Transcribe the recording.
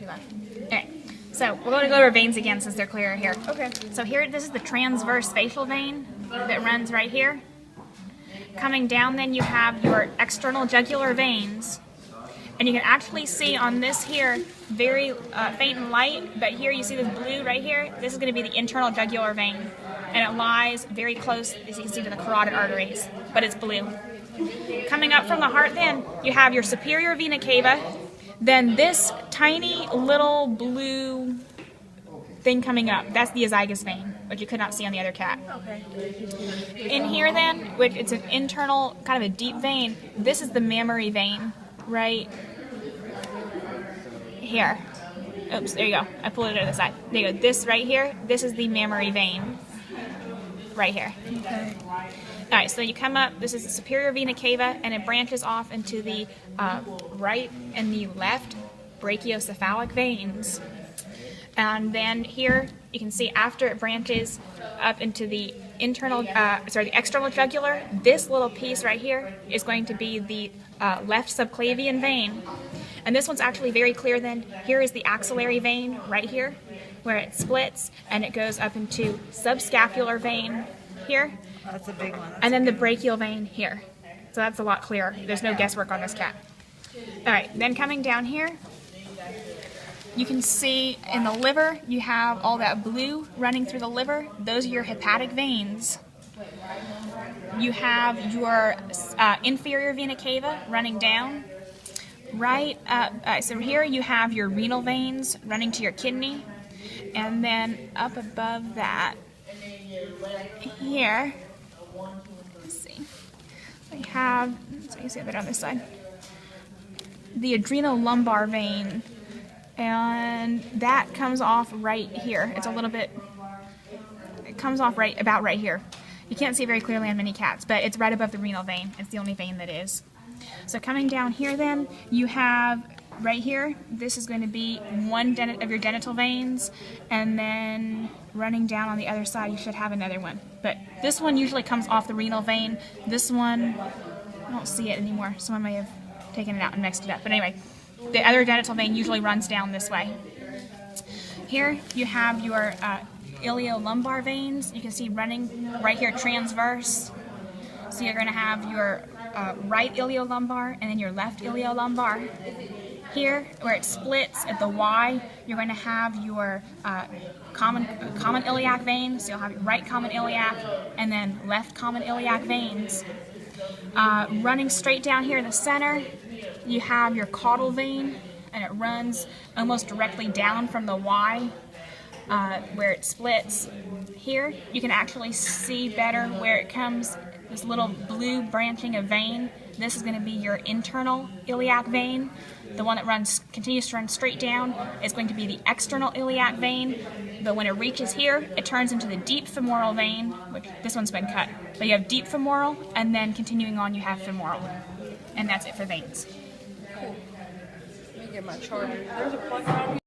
Okay, so we're going to go over veins again since they're clearer here. Okay. So here, this is the transverse facial vein that runs right here. Coming down, then you have your external jugular veins. And you can actually see on this here, very faint and light, but here you see this blue right here. This is going to be the internal jugular vein. And it lies very close, as you can see, to the carotid arteries, but it's blue. Coming up from the heart then, you have your superior vena cava, then this tiny little blue thing coming up, that's the azygos vein, which you could not see on the other cat. Okay. In here then, which it's an internal, kind of a deep vein, this is the mammary vein, right here. Oops, there you go. I pulled it to the side. There you go. This right here, this is the mammary vein, right here. Okay. All right, so you come up, this is the superior vena cava, and it branches off into the right and the left brachiocephalic veins. And then here, you can see after it branches up into the internal, the external jugular, this little piece right here is going to be the left subclavian vein. And this one's actually very clear then. Here is the axillary vein right here, where it splits, and it goes up into subscapular vein here. That's a big one. And then the brachial vein here. So that's a lot clearer. There's no guesswork on this cat. All right, then coming down here, you can see in the liver, you have all that blue running through the liver. Those are your hepatic veins. You have your inferior vena cava running down. Right, so here you have your renal veins running to your kidney. And then up above that, here, let's see, we have, so you see that on this side, the adrenolumbar vein, and that comes off right here. It's a little bit, it comes off about right here. You can't see very clearly on many cats, but it's right above the renal vein. It's the only vein that is. So coming down here then, you have right here, this is going to be one of your genital veins, and then running down on the other side you should have another one. But this one usually comes off the renal vein. This one, I don't see it anymore. Someone may have taken it out and mixed it up. But anyway, the other genital vein usually runs down this way. Here you have your iliolumbar veins. You can see running right here transverse. So you're going to have your right iliolumbar and then your left iliolumbar. Here, where it splits at the Y, you're going to have your common iliac vein. So you'll have your right common iliac and then left common iliac veins. Running straight down here in the center, you have your caudal vein, and it runs almost directly down from the Y, where it splits. Here, you can actually see better where it comes, this little blue branching of vein. This is going to be your internal iliac vein. The one that continues to run straight down is going to be the external iliac vein, but when it reaches here, it turns into the deep femoral vein, which this one's been cut. But you have deep femoral, and then continuing on you have femoral. And that's it for veins. Cool. Let me get my charger. There's a plug around here.